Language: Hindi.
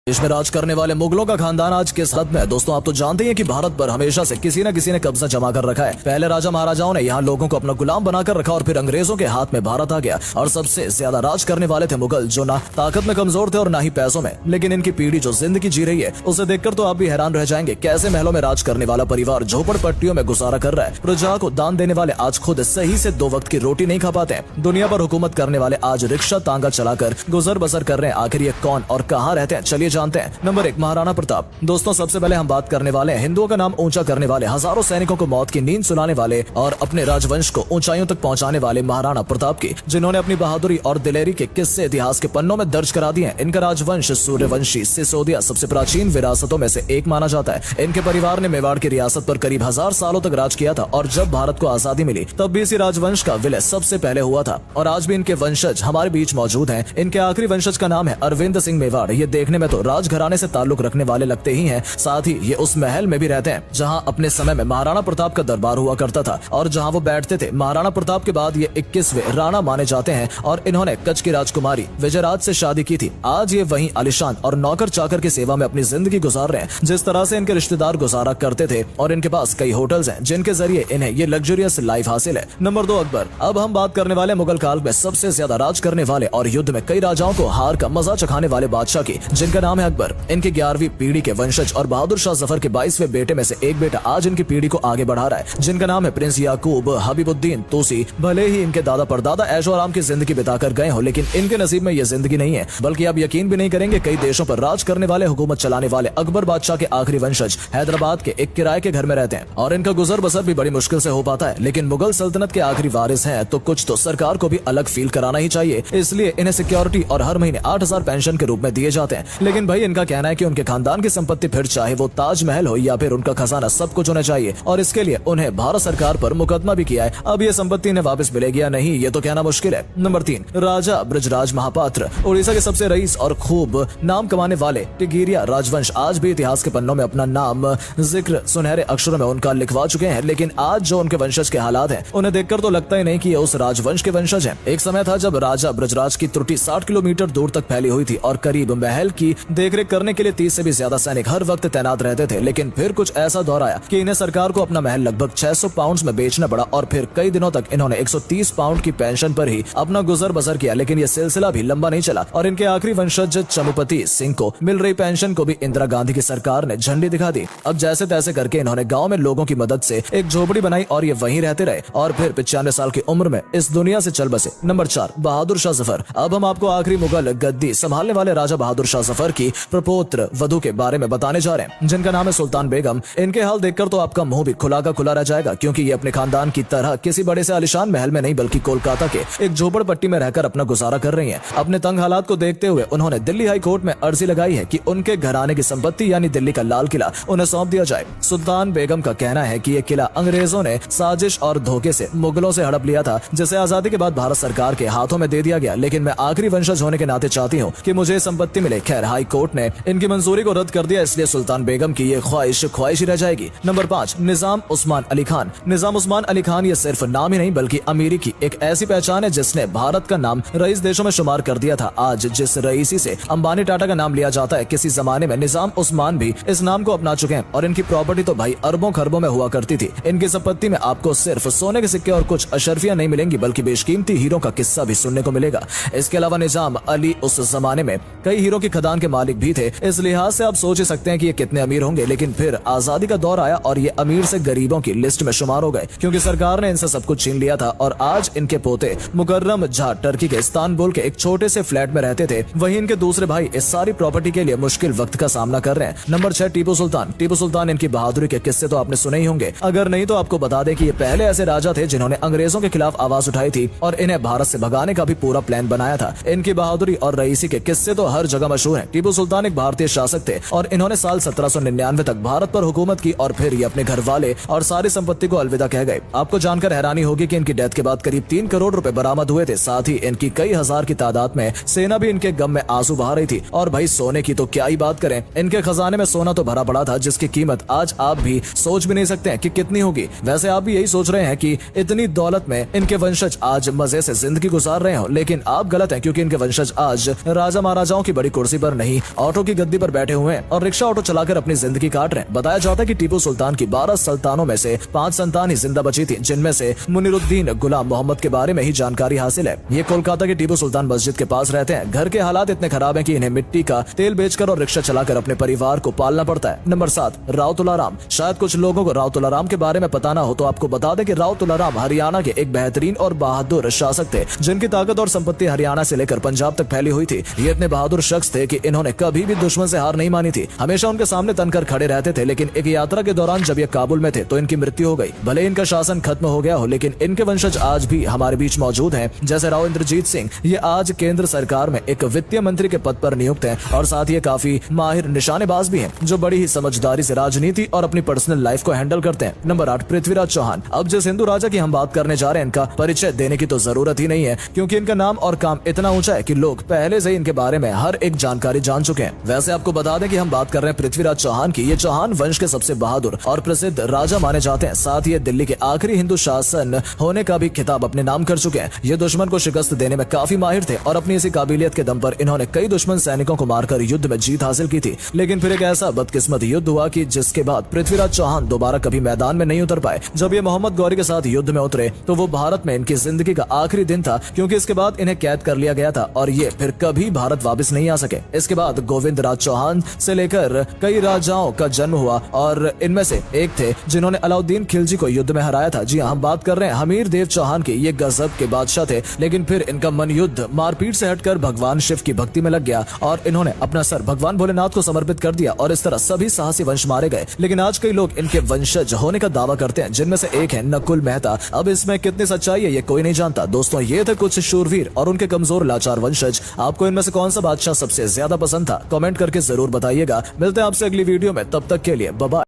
देश में राज करने वाले मुगलों का खानदान आज किस हद में है। दोस्तों आप तो जानते हैं कि भारत पर हमेशा से किसी न किसी ने कब्जा जमा कर रखा है। पहले राजा महाराजाओं ने यहाँ लोगों को अपना गुलाम बनाकर रखा और फिर अंग्रेजों के हाथ में भारत आ गया। और सबसे ज्यादा राज करने वाले थे मुगल, जो ना ताकत में कमजोर थे और ना ही पैसों में। लेकिन इनकी पीढ़ी जो जिंदगी जी रही है उसे देखकर तो आप भी हैरान रह जाएंगे। कैसे महलों में राज करने वाला परिवार झोपड़पट्टियों में गुजारा कर रहा है। प्रजा को दान देने वाले आज खुद सही से 2 वक्त की रोटी नहीं खा पाते हैं। दुनिया पर हुकूमत करने वाले आज रिक्शा तांगा चलाकर गुजर बसर कर रहे हैं। आखिर ये कौन और कहाँ रहते हैं, चलिए जानते हैं। नंबर 1, महाराणा प्रताप। दोस्तों सबसे पहले हम बात करने वाले हैं हिंदुओं का नाम ऊंचा करने वाले, हजारों सैनिकों को मौत की नींद सुलाने वाले और अपने राजवंश को ऊंचाइयों तक पहुंचाने वाले महाराणा प्रताप की, जिन्होंने अपनी बहादुरी और दिलेरी के किस्से इतिहास के पन्नों में दर्ज करा दिए हैं। इनका राजवंश सूर्यवंशी सिसोदिया सबसे प्राचीन विरासतों में से एक माना जाता है। इनके परिवार ने मेवाड़ की रियासत पर करीब 1000 सालों तक राज किया था और जब भारत को आजादी मिली तब भी इसी राजवंश का विलय सबसे पहले हुआ था और आज भी इनके वंशज हमारे बीच मौजूद हैं। इनके आखिरी वंशज का नाम है अरविंद सिंह मेवाड़। ये देखने में तो राजघराने से ताल्लुक रखने वाले लगते ही हैं, साथ ही ये उस महल में भी रहते हैं जहां अपने समय में महाराणा प्रताप का दरबार हुआ करता था और जहां वो बैठते थे। महाराणा प्रताप के बाद ये 21वें राणा माने जाते हैं और इन्होंने कच्छ की राजकुमारी विजयराज से शादी की थी। आज ये वहीं आलिशान और नौकर चाकर की सेवा में अपनी जिंदगी गुजार रहे हैं, जिस तरह से इनके रिश्तेदार गुजारा करते थे। और इनके पास कई होटल्स हैं जिनके जरिए इन्हें ये लग्जरियस लाइफ हासिल है। नंबर 2, अकबर। अब हम बात करने वाले मुगल काल में सबसे ज्यादा राज करने वाले और युद्ध में कई राजाओं को हार का मजा चखाने वाले बादशाह की, जिनका नाम है अकबर। इनकी 11वीं पीढ़ी के वंशज और बहादुर शाह जफर के 22वें बेटे में से एक बेटा आज इनकी पीढ़ी को आगे बढ़ा रहा है, जिनका नाम है प्रिंस याकूब हबीबुद्दीन तूसी। भले ही इनके दादा परदादा ऐशो आराम की जिंदगी बिताकर गए हो, लेकिन इनके नसीब में यह जिंदगी नहीं है। बल्कि आप यकीन भी नहीं करेंगे, कई देशों पर राज करने वाले, हुकूमत चलाने वाले अकबर बादशाह के आखिरी वंशज हैदराबाद के एक किराए के घर में रहते हैं और इनका गुजर बसर भी बड़ी मुश्किल से हो पाता है। लेकिन मुगल सल्तनत के आखिरी वारिस हैं तो कुछ तो सरकार को भी अलग फील कराना ही चाहिए, इसलिए इन्हें सिक्योरिटी और हर महीने 8000 पेंशन के रूप में दिए जाते हैं। लेकिन भाई इनका कहना है कि उनके खानदान की संपत्ति, फिर चाहे वो ताजमहल हो या फिर उनका खजाना, सब कुछ होना चाहिए और इसके लिए उन्हें भारत सरकार पर मुकदमा भी किया है। अब ये संपत्ति इन्हें वापस मिलेगी या नहीं, ये तो कहना मुश्किल है। नंबर 3, राजा ब्रजराज महापात्र। उड़ीसा के सबसे रईस और खूब नाम कमाने वाले टिगिरिया राजवंश आज भी इतिहास के पन्नों में अपना नाम जिक्र सुनहरे अक्षरों में उनका लिखवा चुके हैं। लेकिन आज जो उनके वंशज के हालात हैं, उन्हें देखकर तो लगता ही नहीं कि ये उस राजवंश के वंशज हैं। एक समय था जब राजा ब्रजराज की त्रुटि 60 किलोमीटर दूर तक फैली हुई थी और करीब महल की देखरेख करने के लिए 30 से भी ज्यादा सैनिक हर वक्त तैनात रहते थे। लेकिन फिर कुछ ऐसा दौर आया कि इन्हें सरकार को अपना महल लगभग 600 पाउंड में बेचना पड़ा और फिर कई दिनों तक इन्होंने 130 पाउंड की पेंशन पर ही अपना गुजर बसर किया। लेकिन यह सिलसिला भी लंबा नहीं चला और इनके आखिरी वंशज चमुपति सिंह को मिल रही पेंशन को भी इंदिरा गांधी की सरकार ने झंडी दिखा दी। अब जैसे तैसे करके इन्होंने गाँव में लोगों की मदद से एक झोपड़ी बनाई और ये वहीं रहते रहे और फिर 95 साल की उम्र में इस दुनिया से चल बसे। नंबर 4, बहादुर शाह जफर। अब हम आपको आखिरी मुगल गद्दी संभालने वाले राजा बहादुर शाह जफर की प्रपोत्र वधु के बारे में बताने जा रहे हैं, जिनका नाम है सुल्तान बेगम। इनके हाल देखकर तो आपका मुंह भी खुला का खुला रह जाएगा, क्योंकि ये अपने खानदान की तरह किसी बड़े से आलिशान महल में नहीं बल्कि कोलकाता के एक झोपड़पट्टी में रहकर अपना गुजारा कर रही हैं। अपने तंग हालात को देखते हुए उन्होंने दिल्ली हाई कोर्ट में अर्जी लगाई है कि उनके घराने की संपत्ति यानी दिल्ली का लाल किला उन्हें सौंप दिया जाए। सुल्तान बेगम का कहना है कि यह किला अंग्रेजों ने साजिश और धोखे से मुगलों से हड़प लिया था, जिसे आजादी के बाद भारत सरकार के हाथों में दे दिया गया। लेकिन मैं आखिरी वंशज होने के नाते चाहती हूँ कि मुझे संपत्ति मिले। खैर हाई कोर्ट ने इनकी मंजूरी को रद्द कर दिया, इसलिए सुल्तान बेगम की ये ख्वाहिश ही रह जाएगी। नंबर 5, निजाम उस्मान अली खान। निजाम उस्मान अली खान ये सिर्फ नाम ही नहीं बल्कि अमीरी की एक ऐसी पहचान है जिसने भारत का नाम रईस देशों में शुमार कर दिया था। आज जिस रईसी से अंबानी टाटा का नाम लिया जाता है, किसी जमाने में निजाम उस्मान भी इस नाम को अपना चुके हैं और इनकी प्रॉपर्टी तो भाई अरबों खरबों में हुआ करती थी। इनकी संपत्ति में आपको सिर्फ सोने के सिक्के और कुछ अशरफियां नहीं मिलेंगी बल्कि बेशकीमती हीरो का किस्सा भी सुनने को मिलेगा। इसके अलावा निजाम अली उस जमाने में कई हीरो की खदान के मालिक भी थे। इस लिहाज से आप सोच ही सकते हैं कि ये कितने अमीर होंगे। लेकिन फिर आजादी का दौर आया और ये अमीर से गरीबों की लिस्ट में शुमार हो गए, क्योंकि सरकार ने इनसे सब कुछ छीन लिया था और आज इनके पोते मुकर्रम झा टर्की के इस्तांबुल के एक छोटे से फ्लैट में रहते थे। वहीं इनके दूसरे भाई इस सारी प्रॉपर्टी के लिए मुश्किल वक्त का सामना कर रहे हैं। नंबर 6, टीपू सुल्तान। टीपू सुल्तान, इनकी बहादुरी के किस्से तो आपने सुने ही होंगे, अगर नहीं तो आपको बता दें कि ये पहले ऐसे राजा थे जिन्होंने अंग्रेजों के खिलाफ आवाज उठाई थी और इन्हें भारत से भगाने का भी पूरा प्लान बनाया था। इनकी बहादुरी और रईसी के किस्से तो हर जगह मशहूर हैं। टीपू सुल्तान एक भारतीय शासक थे और इन्होंने साल 1799 तक भारत पर हुकूमत की और फिर ये अपने घर वाले और सारी संपत्ति को अलविदा कह गए। आपको जानकर हैरानी होगी कि इनकी डेथ के बाद करीब 3 करोड़ रुपए बरामद हुए थे। साथ ही इनकी कई हजार की तादाद में सेना भी इनके गम में आंसू बहा रही थी। और भाई सोने की तो क्या ही बात करें, इनके खजाने में सोना तो भरा पड़ा था जिसकी कीमत आज आप भी सोच भी नहीं सकते हैं कि कितनी होगी। वैसे आप भी यही सोच रहे हैं कि इतनी दौलत में इनके वंशज आज मजे से जिंदगी गुजार रहे हो, लेकिन आप गलत हैं, क्योंकि इनके वंशज आज राजा महाराजाओं की बड़ी कुर्सी पर नहीं अपनी ऑटो की गद्दी पर बैठे हुए हैं और रिक्शा ऑटो चलाकर अपनी जिंदगी काट रहे हैं। बताया जाता है कि टीपू सुल्तान की 12 सुल्तानों में से 5 संतान ही जिंदा बची थी, जिनमें से मुनीरुद्दीन गुलाम मोहम्मद के बारे में ही जानकारी हासिल है। ये कोलकाता के टीपू सुल्तान मस्जिद के पास रहते हैं। घर के हालात इतने खराब हैं कि इन्हें मिट्टी का तेल बेचकर और रिक्शा चलाकर अपने परिवार को पालना पड़ता है। नंबर 7, राव तुलाराम। शायद कुछ लोगों को राव तुलाराम के बारे में पता ना हो, तो आपको बता दें कि राव तुलाराम हरियाणा के एक बेहतरीन और बहादुर शासक थे, जिनकी ताकत और संपत्ति हरियाणा से लेकर पंजाब तक फैली हुई थी। ये इतने बहादुर शख्स थे कि इन्होंने कभी भी दुश्मन से हार नहीं मानी थी, हमेशा उनके सामने तनकर खड़े रहते थे। लेकिन एक यात्रा के दौरान जब ये काबुल में थे तो इनकी मृत्यु हो गई। भले इनका शासन खत्म हो गया हो, लेकिन इनके वंशज आज भी हमारे बीच मौजूद हैं। जैसे राव इंद्रजीत सिंह, ये आज केंद्र सरकार में एक वित्तीय मंत्री के पद पर नियुक्त हैं और साथ ही काफी माहिर निशानेबाज भी हैं, जो बड़ी ही समझदारी से राजनीति और अपनी पर्सनल लाइफ को हैंडल करते हैं। नंबर 8, पृथ्वीराज चौहान। अब जिस हिंदू राजा की हम बात करने जा रहे हैं, इनका परिचय देने की तो जरूरत ही नहीं है, क्योंकि इनका नाम और काम इतना ऊंचा है कि लोग पहले से ही इनके बारे में हर एक जानकारी जान चुके हैं। वैसे आपको बता दें कि हम बात कर रहे हैं पृथ्वीराज चौहान की। ये चौहान वंश के सबसे बहादुर और प्रसिद्ध राजा माने जाते हैं। साथ ही ये दिल्ली के आखिरी हिंदू शासन होने का भी खिताब अपने नाम कर चुके हैं। ये दुश्मन को शिकस्त देने में काफी माहिर थे और अपनी इसी काबिलियत के दम पर इन्होंने कई दुश्मन सैनिकों को मारकर युद्ध में जीत हासिल की थी। लेकिन फिर एक ऐसा बदकिस्मत युद्ध हुआ कि जिसके बाद पृथ्वीराज चौहान दोबारा कभी मैदान में नहीं उतर पाए। जब ये मोहम्मद गौरी के साथ युद्ध में उतरे तो वो भारत में इनकी जिंदगी का आखिरी दिन था, क्योंकि इसके बाद इन्हें कैद कर लिया गया था और ये फिर कभी भारत वापस नहीं आ सके। इसके बाद गोविंद राज चौहान से लेकर कई राजाओं का जन्म हुआ और इनमें से एक थे जिन्होंने अलाउद्दीन खिलजी को युद्ध में हराया था। जी हम बात कर रहे हैं हमीर देव चौहान की। ये गजब के बादशाह थे, लेकिन फिर इनका मन युद्ध मारपीट से हटकर भगवान शिव की भक्ति में लग गया और इन्होंने अपना सर भगवान भोलेनाथ को समर्पित कर दिया और इस तरह सभी साहसी वंश मारे गए। लेकिन आज कई लोग इनके वंशज होने का दावा करते हैं, जिनमें से एक है नकुल मेहता। अब इसमें कितनी सच्चाई है ये कोई नहीं जानता। दोस्तों ये थे कुछ शूरवीर और उनके कमजोर लाचार वंशज। आपको इनमें से कौन सा बादशाह सबसे ज्यादा पसंद था? कमेंट करके जरूर बताइएगा। मिलते हैं आपसे अगली वीडियो में, तब तक के लिए बाय बाय।